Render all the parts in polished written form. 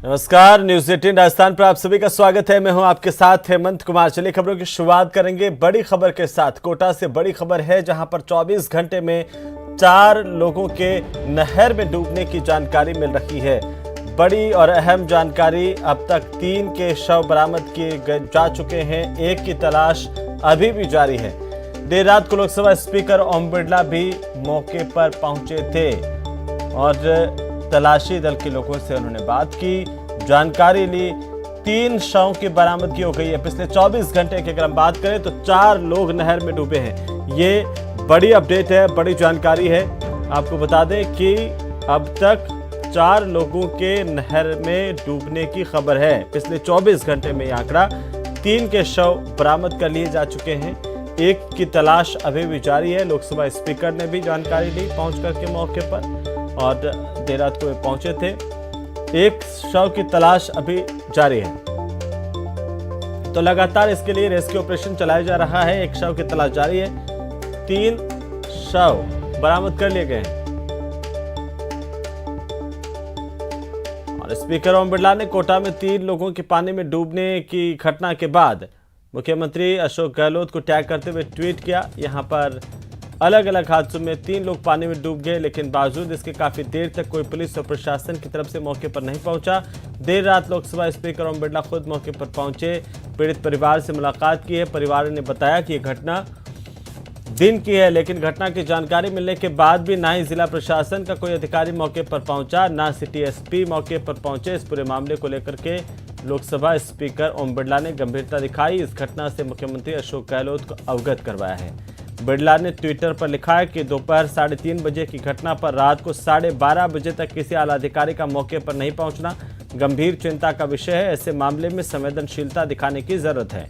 नमस्कार, न्यूज 18 राजस्थान पर आप सभी का स्वागत है। मैं हूं आपके साथ हेमंत कुमार। चलिए खबरों की शुरुआत करेंगे बड़ी खबर के साथ। कोटा से बड़ी खबर है, जहां पर 24 घंटे में 4 लोगों के नहर में डूबने की जानकारी मिल रही है। बड़ी और अहम जानकारी, अब तक 3 के शव बरामद किए जा चुके हैं। एक की तलाश अभी भी जारी है। देर रात को लोकसभा स्पीकर ओम बिरला भी मौके पर पहुंचे थे और तलाशी दल के लोगों से उन्होंने बात की, जानकारी ली। 3 शवों की बरामदगी हो गई है। पिछले 24 घंटे की अगर हम बात करें तो 4 लोग नहर में डूबे हैं। ये बड़ी अपडेट है, बड़ी जानकारी है। आपको बता दें कि अब तक 4 लोगों के नहर में डूबने की खबर है। पिछले 24 घंटे में यह आंकड़ा 3 के शव बरामद कर लिए जा चुके हैं। एक की तलाश अभी भी जारी है। लोकसभा स्पीकर ने भी जानकारी ली पहुंच करके मौके पर, और देर रात को वे पहुंचे थे। एक शव की तलाश अभी जारी है, तो लगातार इसके लिए रेस्क्यू ऑपरेशन चलाया जा रहा है। एक शव की तलाश जारी है। 3 शव बरामद कर लिए गए हैं। और स्पीकर ओम बिरला ने कोटा में 3 लोगों के पानी में डूबने की घटना के बाद मुख्यमंत्री अशोक गहलोत को टैग करते हुए ट्वीट किया। यहां पर अलग अलग हादसों में 3 लोग पानी में डूब गए, लेकिन बावजूद इसके काफी देर तक कोई पुलिस और प्रशासन की तरफ से मौके पर नहीं पहुंचा। देर रात लोकसभा स्पीकर ओम बिरला खुद मौके पर पहुंचे, पीड़ित परिवार से मुलाकात की है। परिवार ने बताया कि यह घटना दिन की है, लेकिन घटना की जानकारी मिलने के बाद भी ना ही जिला प्रशासन का कोई अधिकारी मौके पर पहुंचा, ना सिटी एसपी मौके पर पहुंचे। इस पूरे मामले को लेकर के लोकसभा स्पीकर ओम बिरला ने गंभीरता दिखाई। इस घटना से मुख्यमंत्री अशोक गहलोत को अवगत करवाया है। बिरला ने ट्विटर पर लिखा है कि दोपहर 3:30 बजे की घटना पर रात को 12:30 बजे तक किसी आला अधिकारी का मौके पर नहीं पहुंचना गंभीर चिंता का विषय है। ऐसे मामले में संवेदनशीलता दिखाने की जरूरत है।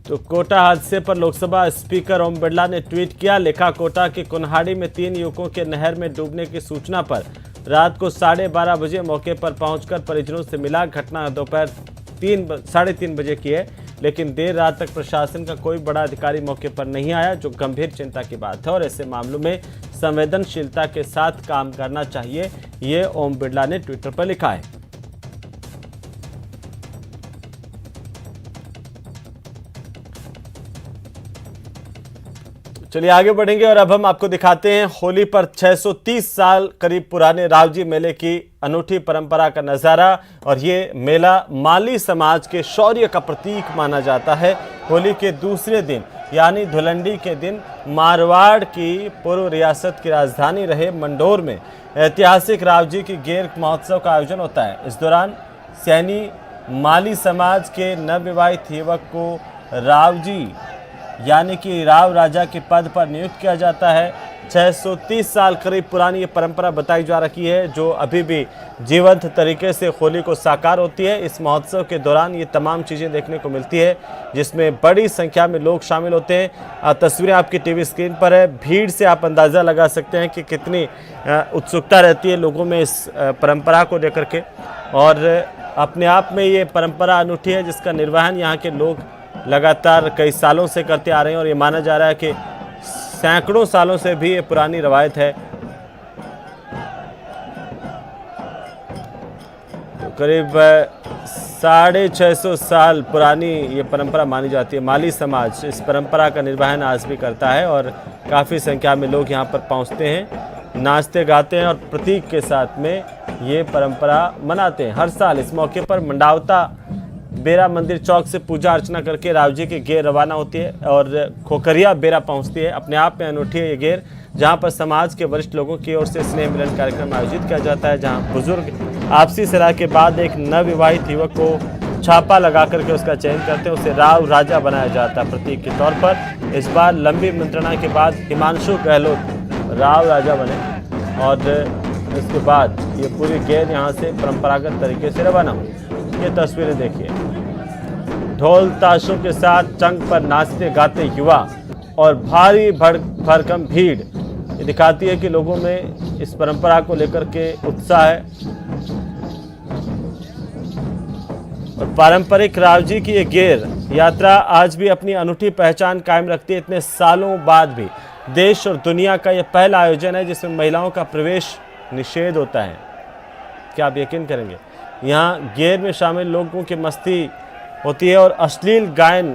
तो कोटा हादसे पर लोकसभा स्पीकर ओम बिरला ने ट्वीट किया, लिखा, कोटा के कुन्हाड़ी में 3 युवकों के नहर में डूबने की सूचना पर रात को 12:30 बजे मौके पर पहुंचकर परिजनों से मिला। घटना दोपहर 3:30 बजे की है, लेकिन देर रात तक प्रशासन का कोई बड़ा अधिकारी मौके पर नहीं आया, जो गंभीर चिंता की बात है। और ऐसे मामलों में संवेदनशीलता के साथ काम करना चाहिए, ये ओम बिरला ने ट्विटर पर लिखा है। चलिए आगे बढ़ेंगे और अब हम आपको दिखाते हैं होली पर 630 साल करीब पुराने रावजी मेले की अनूठी परंपरा का नज़ारा। और ये मेला माली समाज के शौर्य का प्रतीक माना जाता है। होली के दूसरे दिन यानी धुलंडी के दिन मारवाड़ की पूर्व रियासत की राजधानी रहे मंडोर में ऐतिहासिक रावजी की गेर महोत्सव का आयोजन होता है। इस दौरान सैनी माली समाज के नवविवाहित युवक को रावजी यानी कि राव राजा के पद पर नियुक्त किया जाता है। 630 साल करीब पुरानी ये परंपरा बताई जा रही है, जो अभी भी जीवंत तरीके से होली को साकार होती है। इस महोत्सव के दौरान ये तमाम चीज़ें देखने को मिलती है, जिसमें बड़ी संख्या में लोग शामिल होते हैं। तस्वीरें आपकी टीवी स्क्रीन पर है। भीड़ से आप अंदाज़ा लगा सकते हैं कि कितनी उत्सुकता रहती है लोगों में इस परंपरा को लेकर के। और अपने आप में ये परंपरा अनूठी है, जिसका निर्वहन यहाँ के लोग लगातार कई सालों से करते आ रहे हैं। और ये माना जा रहा है कि सैकड़ों सालों से भी ये पुरानी रवायत है। तो करीब 650 साल पुरानी ये परंपरा मानी जाती है। माली समाज इस परंपरा का निर्वहन आज भी करता है और काफ़ी संख्या में लोग यहाँ पर पहुँचते हैं, नाचते गाते हैं और प्रतीक के साथ में ये परंपरा मनाते हैं। हर साल इस मौके पर मंडावता बेरा मंदिर चौक से पूजा अर्चना करके रावजी की गेर रवाना होती है और खोखरिया बेरा पहुंचती है। अपने आप में अनूठी है ये गेर, जहां पर समाज के वरिष्ठ लोगों की ओर से स्नेह मिलन कार्यक्रम आयोजित किया जाता है, जहां बुजुर्ग आपसी सलाह के बाद एक नवविवाहित युवक को छापा लगा करके उसका चयन करते हैं, उसे राव राजा बनाया जाता है प्रतीक के तौर पर। इस बार लंबी मंत्रणा के बाद हिमांशु गहलोत राव राजा बने और इसके बाद ये पूरी गेर यहाँ से परंपरागत तरीके से रवाना हुई। ये तस्वीरें देखिए, ढोल ताशों के साथ चंग पर नाचते गाते युवा और भारी भरकम भीड़ ये दिखाती है कि लोगों में इस परंपरा को लेकर के उत्साह है। और पारंपरिक रावजी की ये गेर यात्रा आज भी अपनी अनूठी पहचान कायम रखती है। इतने सालों बाद भी देश और दुनिया का यह पहला आयोजन है जिसमें महिलाओं का प्रवेश निषेध होता है। क्या आप यकीन करेंगे? यहाँ गेर में शामिल लोगों की मस्ती होती है और अश्लील गायन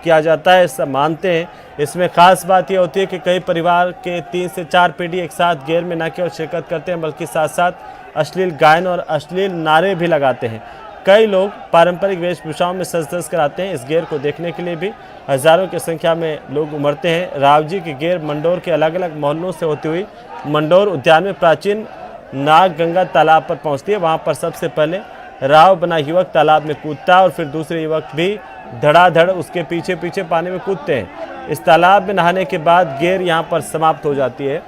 किया जाता है, ऐसा मानते हैं। इसमें खास बात यह होती है कि कई परिवार के 3 से 4 पीढ़ी एक साथ गेर में न केवल शिरकत करते हैं बल्कि साथ साथ अश्लील गायन और अश्लील नारे भी लगाते हैं। कई लोग पारंपरिक वेशभूषाओं में सज कर आते हैं। इस गेर को देखने के लिए भी हजारों की संख्या में लोग उमड़ते हैं। रावजी की गेर मंडोर के अलग अलग मोहल्लों से होती हुई मंडोर उद्यान में प्राचीन नाग गंगा तालाब पर पहुंचती है। वहां पर सबसे पहले राव बना युवक तालाब में कूदता है और फिर दूसरे युवक भी धड़ाधड़ उसके पीछे पीछे पानी में कूदते हैं। इस तालाब में नहाने के बाद गेर यहाँ पर समाप्त हो जाती है।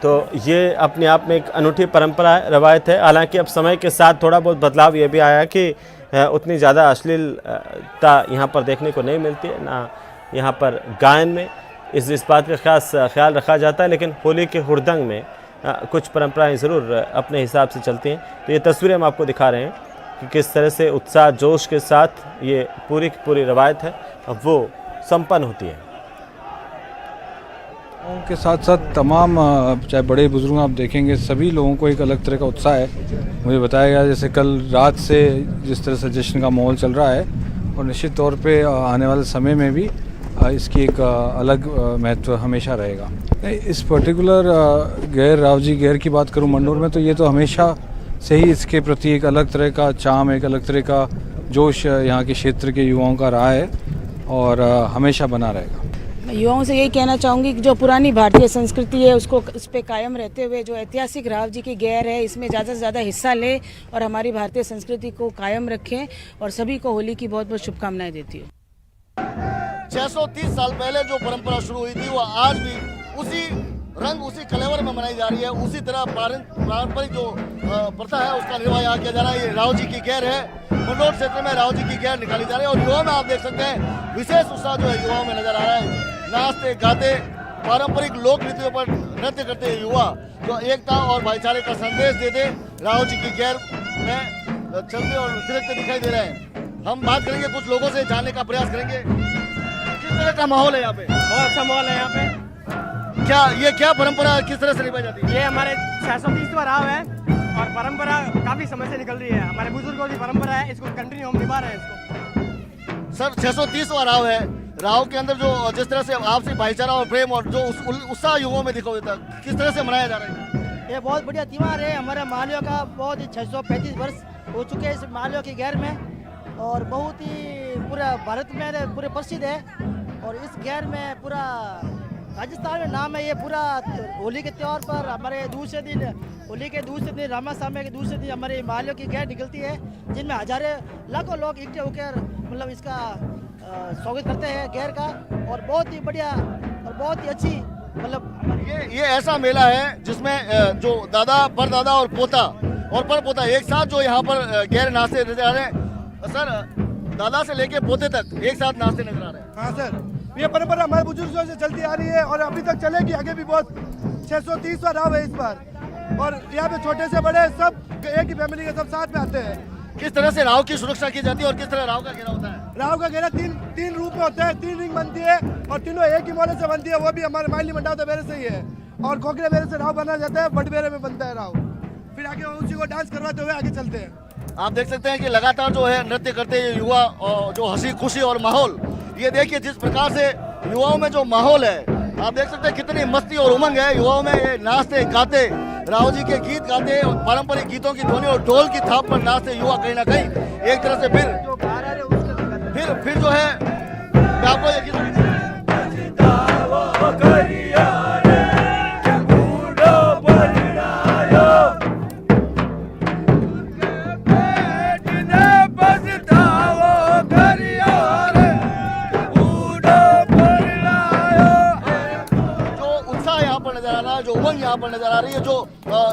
तो ये अपने आप में एक अनूठी परंपरा है, रवायत है। हालांकि अब समय के साथ थोड़ा बहुत बदलाव ये भी आया कि उतनी ज़्यादा अश्लीलता यहाँ पर देखने को नहीं मिलती है, ना यहाँ पर गायन में इस बात का खास ख्याल रखा जाता है। लेकिन होली के हुड़दंग में कुछ परंपराएं ज़रूर अपने हिसाब से चलती हैं। तो ये तस्वीरें हम आपको दिखा रहे हैं कि किस तरह से उत्साह जोश के साथ ये पूरी की पूरी रवायत है वो संपन्न होती है। के साथ साथ तमाम चाहे बड़े बुजुर्ग आप देखेंगे, सभी लोगों को एक अलग तरह का उत्साह है। मुझे बताया गया जैसे कल रात से जिस तरह से जश्न का माहौल चल रहा है और निश्चित तौर पे आने वाले समय में भी इसकी एक अलग महत्व हमेशा रहेगा। इस पर्टिकुलर गैर रावजी गैर की बात करूं मंडोर में, तो ये तो हमेशा से ही इसके प्रति एक अलग तरह का चाम, एक अलग तरह का जोश यहाँ के क्षेत्र के युवाओं का रहा है और हमेशा बना रहेगा। मैं युवाओं से यही कहना चाहूँगी कि जो पुरानी भारतीय संस्कृति है उसको इस पे कायम रहते हुए जो ऐतिहासिक राव जी की गैर है इसमें ज़्यादा से ज़्यादा हिस्सा लें और हमारी भारतीय संस्कृति को कायम रखें। और सभी को होली की बहुत बहुत शुभकामनाएं देती हूँ। 630 साल पहले जो परंपरा शुरू हुई थी वो आज भी उसी रंग उसी कलेवर में मनाई जा रही है। उसी तरह पारंपरिक जो प्रथा है उसका निर्वाह यहाँ किया जा रहा है। ये राव जी की गैर है, मंडोर क्षेत्र में राव जी की गैर निकाली जा रही है और युवाओं में आप देख सकते हैं विशेष उत्साह जो है युवाओं में नजर आ रहा है। नाचते गाते पारंपरिक लोक नृत्यों पर नृत्य करते युवा जो एकता और भाईचारे का संदेश देते राव जी की गैर में चलते और थिरकते दिखाई दे रहे हैं। हम बात करेंगे कुछ लोगों से, जानने का प्रयास करेंगे किस तरह का माहौल है यहाँ पे। बहुत अच्छा माहौल है यहाँ पे। क्या परंपरा किस तरह से निभाई जाती है? ये हमारे 630वां राव है और परंपरा काफी समय से निकल रही है। हमारे बुजुर्गों की परंपरा है, इसको कंटिन्यू हम निभा रहे हैं इसको। सर 630वां राव है, राव के अंदर जो जिस तरह से आपसी भाईचारा और प्रेम और जो उत्साह युवाओं में दिखा देता है, किस तरह से मनाया जा रहा है? ये बहुत बढ़िया त्योहार है। हमारे मालियों का बहुत ही 635 वर्ष हो चुके हैं इस मालियों की गैर में और बहुत ही पूरा भारत में पूरे प्रसिद्ध है। और इस गैर में पूरा राजस्थान में नाम है। ये पूरा होली के त्यौहार पर हमारे दूसरे दिन होली के दूसरे दिन रामासामे के दूसरे दिन हमारे मालियों की गैर निकलती है जिनमें हजारों लाखों लोग इकट्ठे होकर मतलब इसका स्वागत करते हैं गैर का। और बहुत ही बढ़िया और बहुत ही अच्छी मतलब ये ऐसा मेला है जिसमें जो दादा परदादा और पोता और परपोता एक साथ जो यहाँ पर गैर नाचते नजर आ रहे हैं। सर दादा से लेके पोते तक एक साथ नाचते नजर आ रहे हैं। हाँ सर, ये परंपरा हमारे बुजुर्गों से चलती आ रही है और अभी तक चलेगी, आगे भी। बहुत 630वां राव है इस बार और यहाँ पे छोटे से बड़े सब एक ही फैमिली के सब साथ में आते हैं। किस तरह से राव की सुरक्षा की जाती है और किस तरह राव का घेरा होता है? राव का घेरा तीन रूप में होता है, 3 रिंग बनती है और तीनों एक ही मोले से बनती है। वो भी हमारे माइली मंडावता बेरे से ही है और खोखरे बेरे से राव बना जाता है, बट बेरे में बनता है राव। फिर आगे उसी को डांस करवाते हुए आगे चलते हैं। आप देख सकते हैं कि लगातार जो है नृत्य करते हैं युवा और जो हंसी खुशी और माहौल, ये देखिए जिस प्रकार से युवाओं में जो माहौल है, आप देख सकते हैं कितनी मस्ती और उमंग है युवाओं में। ये नाचते गाते राव जी के गीत गाते और पारंपरिक गीतों की ध्वनि और ढोल की थाप पर नाचते युवा कहीं ना कहीं एक तरह से फिर जो है मैं आपको ये गीत जो उमंग यहाँ पर नजर आ रही है, जो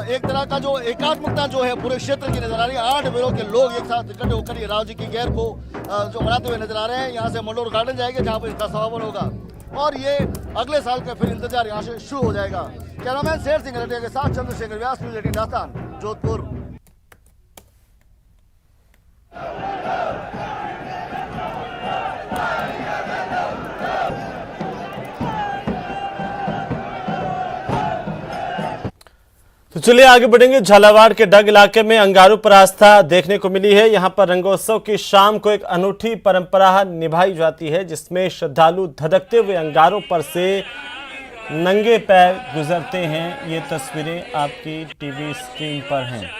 एक तरह का जो एकात्मकता जो है पूरे क्षेत्र की नजर आ रही है। 8 बेरों के लोग एक साथ इकट्ठे होकर ये राव जी की गैर को जो मनाते हुए नजर आ रहे हैं। यहाँ से मंडोर गार्डन जाएंगे जहाँ पर इसका समापन होगा और ये अगले साल का फिर इंतजार यहाँ से शुरू हो जाएगा। कैमरामैन शेर सिंह रटिया के साथ चंद्रशेखर व्यास, न्यूज़ 18 राजस्थान, जोधपुर। तो चलिए आगे बढ़ेंगे। झालावाड़ के डग इलाके में अंगारों पर आस्था देखने को मिली है। यहाँ पर रंगोत्सव की शाम को एक अनूठी परंपरा निभाई जाती है, जिसमें श्रद्धालु धधकते हुए अंगारों पर से नंगे पैर गुजरते हैं। ये तस्वीरें आपकी टीवी स्क्रीन पर हैं।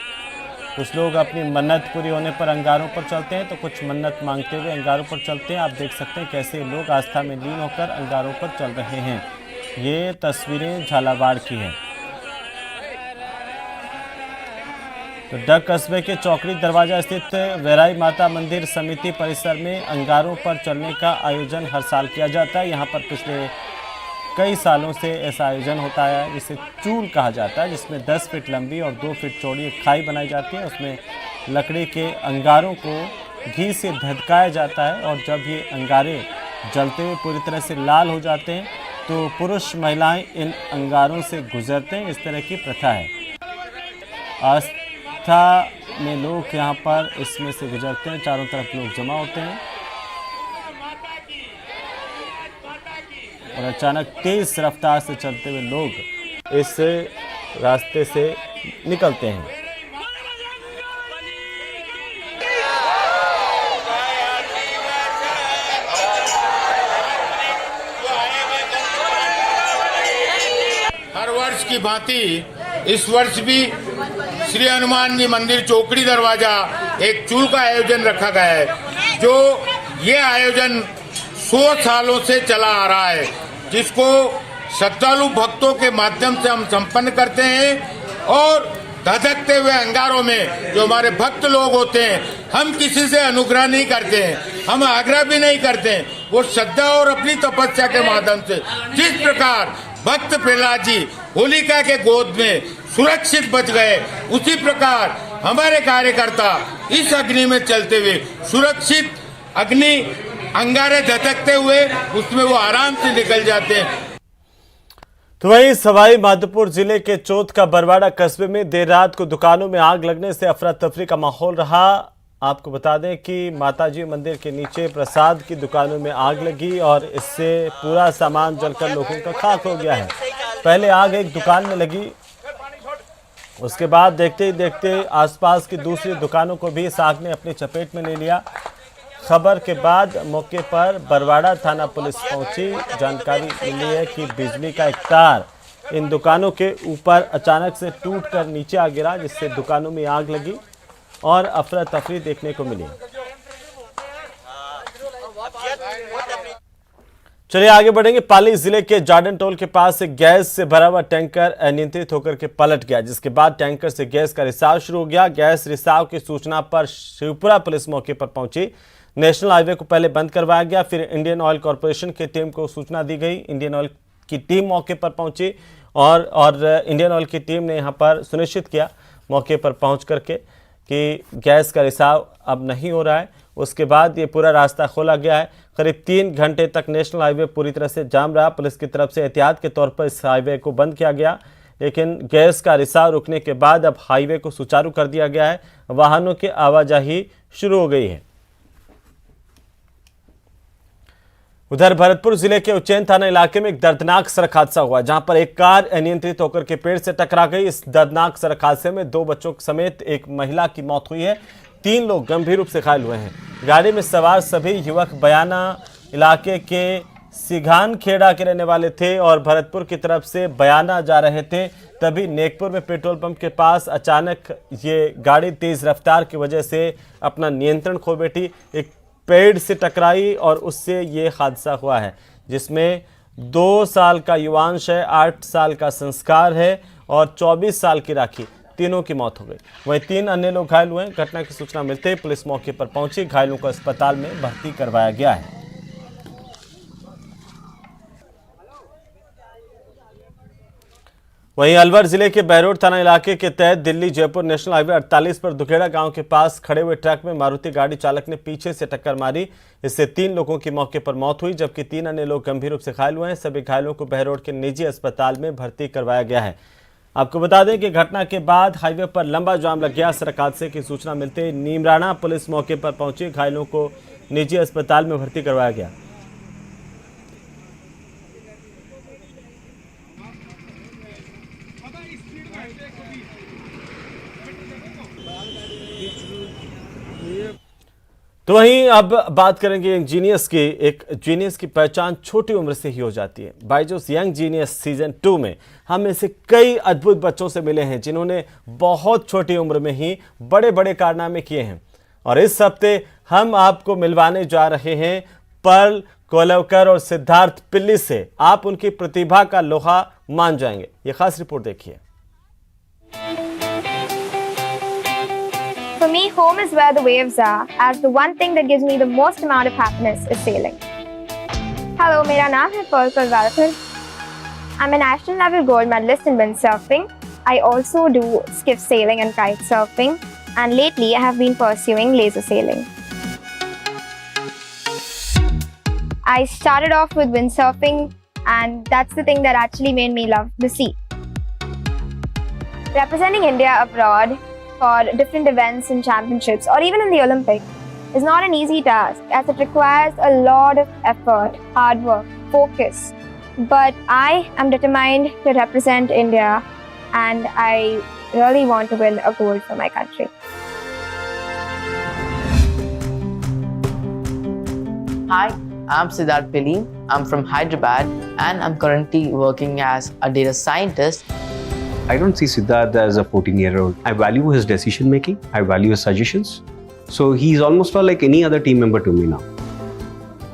कुछ लोग अपनी मन्नत पूरी होने पर अंगारों पर चलते हैं, तो कुछ मन्नत मांगते हुए अंगारों पर चलते हैं। आप देख सकते हैं कैसे लोग आस्था में लीन होकर अंगारों पर चल रहे हैं। ये तस्वीरें झालावाड़ की हैं। तो डग कस्बे के चौकड़ी दरवाजा स्थित वैराई माता मंदिर समिति परिसर में अंगारों पर चलने का आयोजन हर साल किया जाता है। यहाँ पर पिछले कई सालों से ऐसा आयोजन होता है जिसे चूल कहा जाता है, जिसमें 10 फीट लंबी और 2 फीट चौड़ी एक खाई बनाई जाती है। उसमें लकड़ी के अंगारों को घी से धधकाया जाता है और जब ये अंगारे जलते हुए पूरी तरह से लाल हो जाते हैं तो पुरुष महिलाएं इन अंगारों से गुजरते हैं। इस तरह की प्रथा है। आस्था में लोग यहाँ पर इसमें से गुजरते हैं। चारों तरफ लोग जमा होते हैं और अचानक तेज रफ्तार से चलते हुए लोग इस रास्ते से निकलते हैं। हर वर्ष की भांति इस वर्ष भी श्री हनुमान जी मंदिर चौकड़ी दरवाजा एक चूल का आयोजन रखा गया है, जो ये आयोजन 100 सालों से चला आ रहा है, जिसको श्रद्धालु भक्तों के माध्यम से हम संपन्न करते हैं। और धधकते हुए अंगारों में जो हमारे भक्त लोग होते हैं, हम किसी से अनुग्रह नहीं करते हैं, हम आग्रह भी नहीं करते हैं। वो श्रद्धा और अपनी तपस्या के माध्यम से जिस प्रकार भक्त प्रहलाद जी होलिका के गोद में सुरक्षित बच गए, उसी प्रकार हमारे कार्यकर्ता इस अग्नि में चलते हुए सुरक्षित अग्नि अंगारे धधकते हुए उसमें वो आराम से निकल जाते हैं। तो वहीं सवाई माधोपुर जिले के चौथ का बरवाड़ा कस्बे में देर रात को दुकानों में आग लगने से अफरा तफरी का माहौल रहा। आपको बता दें कि माताजी मंदिर के नीचे प्रसाद की दुकानों में आग लगी और इससे पूरा सामान जलकर लोगों का खाक हो गया है। पहले आग एक दुकान में लगी, उसके बाद देखते ही देखते आसपास की दूसरी दुकानों को भी इस आग ने अपनी चपेट में ले लिया। खबर के बाद मौके पर बरवाड़ा थाना पुलिस पहुंची। जानकारी मिली है कि बिजली का एक तार इन दुकानों के ऊपर अचानक से टूटकर नीचे आ गिरा, जिससे दुकानों में आग लगी और अफरा तफरी देखने को मिली। चलिए आगे बढ़ेंगे। पाली जिले के जार्डन टोल के पास एक गैस से भरा हुआ टैंकर अनियंत्रित होकर के पलट गया, जिसके बाद टैंकर से गैस का रिसाव शुरू हो गया। गैस रिसाव की सूचना पर शिवपुरा पुलिस मौके पर पहुंची। नेशनल हाईवे को पहले बंद करवाया गया, फिर इंडियन ऑयल कॉरपोरेशन की टीम को सूचना दी गई। इंडियन ऑयल की टीम मौके पर पहुंची और इंडियन ऑयल की टीम ने यहां पर सुनिश्चित किया मौके पर पहुंच करके कि गैस का रिसाव अब नहीं हो रहा है। उसके बाद ये पूरा रास्ता खोला गया है। करीब 3 घंटे तक नेशनल हाईवे पूरी तरह से जाम रहा। पुलिस की तरफ से एहतियात के तौर पर इस हाईवे को बंद किया गया, लेकिन गैस का रिसाव रुकने के बाद अब हाईवे को सुचारू कर दिया गया है। वाहनों की आवाजाही शुरू हो गई है। उधर भरतपुर जिले के उज्जैन थाना इलाके में एक दर्दनाक सड़क हादसा हुआ, जहां पर एक कार अनियंत्रित होकर के पेड़ से टकरा गई। इस दर्दनाक सड़क हादसे में 2 बच्चों समेत एक महिला की मौत हुई है। 3 लोग गंभीर रूप से घायल हुए हैं। गाड़ी में सवार सभी युवक बयाना इलाके के सिघान खेड़ा के रहने वाले थे और भरतपुर की तरफ से बयाना जा रहे थे। तभी नेकपुर में पेट्रोल पंप के पास अचानक ये गाड़ी तेज रफ्तार की वजह से अपना नियंत्रण खो बैठी, एक पेड़ से टकराई और उससे ये हादसा हुआ है, जिसमें 2 साल का युवांश है, 8 साल का संस्कार है और 24 साल की राखी। तीनों की मौत हो गई। वहीं 3 अन्य लोग घायल हुए हैं। घटना की सूचना मिलते ही पुलिस मौके पर पहुंची। घायलों को अस्पताल में भर्ती करवाया गया है। वहीं अलवर जिले के बहरोड थाना इलाके के तहत दिल्ली जयपुर नेशनल हाईवे 48 पर दुखेड़ा गांव के पास खड़े हुए ट्रक में मारुति गाड़ी चालक ने पीछे से टक्कर मारी। इससे 3 लोगों की मौके पर मौत हुई, जबकि 3 अन्य लोग गंभीर रूप से घायल हुए हैं। सभी घायलों को बहरोड के निजी अस्पताल में भर्ती करवाया गया है। आपको बता दें कि घटना के बाद हाईवे पर लंबा जाम लग गया। सड़क हादसे की सूचना मिलते ही नीमराना पुलिस मौके पर पहुंची। घायलों को निजी अस्पताल में भर्ती करवाया गया। तो वहीं अब बात करेंगे एक जीनियस की पहचान छोटी उम्र से ही हो जाती है। बायजूस यंग जीनियस सीजन 2 में हम ऐसे कई अद्भुत बच्चों से मिले हैं जिन्होंने बहुत छोटी उम्र में ही बड़े बड़े कारनामे किए हैं। और इस हफ्ते हम आपको मिलवाने जा रहे हैं पर्ल कोलवकर और सिद्धार्थ पिल्ली से। आप उनकी प्रतिभा का लोहा मान जाएंगे। ये खास रिपोर्ट देखिए। For me, home is where the waves are, as the one thing that gives me the most amount of happiness is sailing. Hello, मेरा नाम है Perl कोलवकर. I'm a national level gold medalist in windsurfing. I also do skiff sailing and kite surfing, and lately I have been pursuing laser sailing. I started off with windsurfing, and that's the thing that actually made me love the sea. Representing India abroad for different events and championships or even in the Olympics is not an easy task, as it requires a lot of effort, hard work, focus. But I am determined to represent India, and I really want to win a gold for my country. Hi, I'm Siddharth Pilli. I'm from Hyderabad and I'm currently working as a data scientist. I don't see Siddharth as a 14-year-old. I value his decision making. I value his suggestions. So he's almost like any other team member to me now.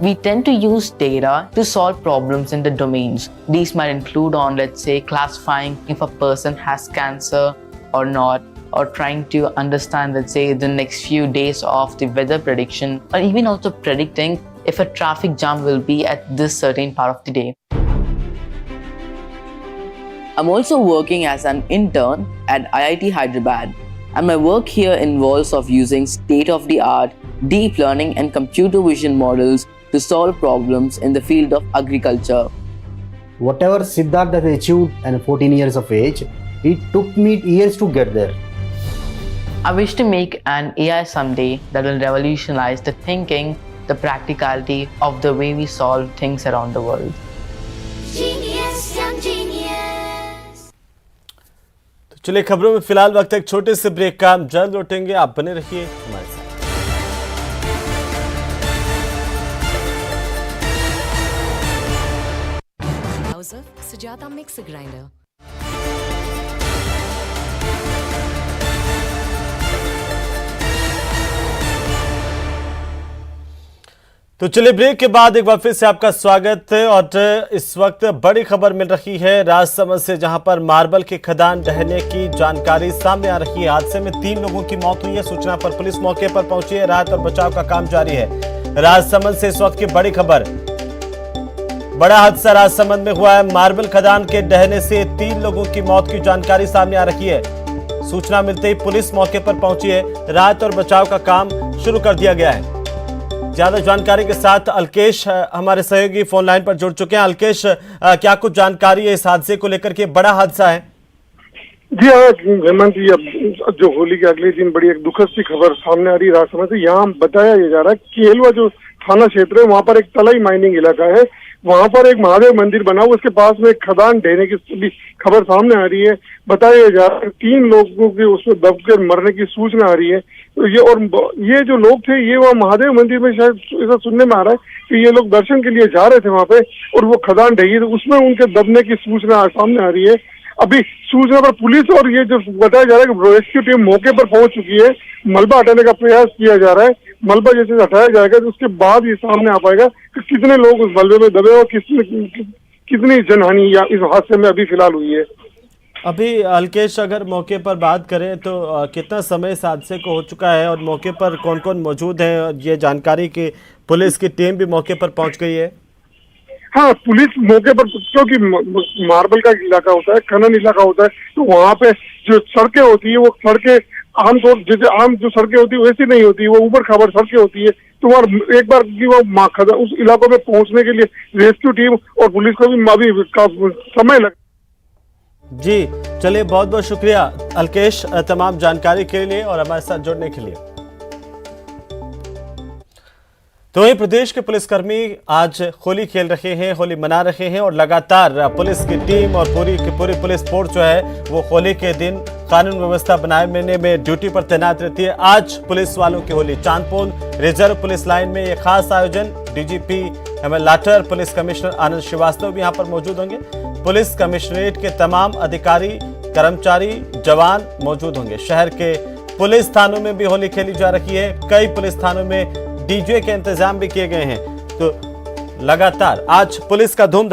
We tend to use data to solve problems in the domains. These might include on, let's say, classifying if a person has cancer or not, or trying to understand, let's say, the next few days of the weather prediction, or even also predicting if a traffic jam will be at this certain part of the day. I'm also working as an intern at IIT Hyderabad, and my work here involves of using state-of-the-art deep learning and computer vision models to solve problems in the field of agriculture. Whatever Siddharth has achieved at 14 years of age, it took me years to get there. I wish to make an AI someday that will revolutionize the thinking, the practicality of the way we solve things around the world. Genius, young genius. तो चलिए खबरों में फिलहाल वक्त एक छोटे से break का, हम जल्द लौटेंगे। आप बने रहिए हमारे साथ। House of Sujata Mixer Grinder. तो चलिए ब्रेक के बाद एक बार फिर से आपका स्वागत है। और इस वक्त बड़ी खबर मिल रही है राजसमंद से, जहां पर मार्बल के खदान ढहने की जानकारी सामने आ रही है। हादसे में 3 लोगों की मौत हुई है। सूचना पर पुलिस मौके पर पहुंची है। राहत और बचाव का काम जारी है। राजसमंद से इस वक्त की बड़ी खबर, बड़ा हादसा राजसमंद में हुआ है। मार्बल खदान के ढहने से 3 लोगों की मौत की जानकारी सामने आ रही है। सूचना मिलते ही पुलिस मौके पर पहुंची है। राहत और बचाव का काम शुरू कर दिया गया है। ज्यादा जानकारी के साथ अलकेश हमारे सहयोगी फोन लाइन पर जुड़ चुके हैं। अलकेश, क्या कुछ जानकारी है इस हादसे को लेकर के? बड़ा हादसा है। जी हाँ हेमंत जी, अब जो होली के अगले दिन बड़ी एक दुखद सी खबर सामने आ रही है राजसमंद से। यहाँ बताया जा रहा है कि केलवा जो थाना क्षेत्र है, वहाँ पर एक तलाई माइनिंग इलाका है। वहाँ पर एक महादेव मंदिर बना हुआ, उसके पास में एक खदान ढहने की खबर सामने आ रही है। बताया जा रहा है 3 लोगों के उसमें दबकर मरने की सूचना आ रही है। तो ये जो लोग थे, ये वहाँ महादेव मंदिर में शायद ऐसा सुनने में आ रहा है कि ये लोग दर्शन के लिए जा रहे थे वहाँ पे, और वो खदान ढही, तो उसमें उनके दबने की सूचना सामने आ रही है। अभी सूचना पर पुलिस और ये जो बताया जा रहा है कि रेस्क्यू टीम मौके पर पहुंच चुकी है। मलबा हटाने का प्रयास किया जा रहा है। मलबा जैसे हटाया जाएगा तो उसके बाद ये सामने आ पाएगा कि कितने लोग उस मलबे में दबे और कितनी जनहानि या इस हादसे में अभी फिलहाल हुई है। अभी अलकेश, अगर मौके पर बात करें तो कितना समय इस हादसे को हो चुका है और मौके पर कौन कौन मौजूद है? ये जानकारी की पुलिस की टीम भी मौके पर पहुंच गई है। हाँ, पुलिस मौके पर, क्योंकि मार्बल का इलाका होता है, खनन इलाका होता है, तो वहाँ पे जो सड़कें होती है, वो सड़कें आमतौर जैसे आम जो सड़कें होती है वैसी नहीं होती, वो ऊपर खबर सड़कें होती है। तो वहाँ एक बार की वो उस इलाकों में पहुँचने के लिए रेस्क्यू टीम और पुलिस को भी अभी समय लगा। जी चलिए, बहुत बहुत शुक्रिया अलकेश तमाम जानकारी के लिए और हमारे साथ जुड़ने के लिए। तो वहीं प्रदेश के पुलिसकर्मी आज होली खेल रहे हैं, होली मना रहे हैं और लगातार पुलिस की टीम और पूरी की पूरी पुलिस फोर्स जो है वो होली के दिन कानून व्यवस्था बनाने में ड्यूटी पर तैनात रहती है। आज पुलिस वालों की Holi Chandpol reserve police line में ये खास आयोजन, DGP ML Lathar, police commissioner Anand Srivastava भी यहाँ पर मौजूद होंगे। पुलिस कमिश्नरेट के तमाम अधिकारी, कर्मचारी, जवान मौजूद होंगे। शहर के पुलिस थानों में भी होली खेली जा रही है। कई पुलिस थानों में डीजे के इंतजाम भी किए गए हैं। तो लगातार आज पुलिस का धूम धड़ाका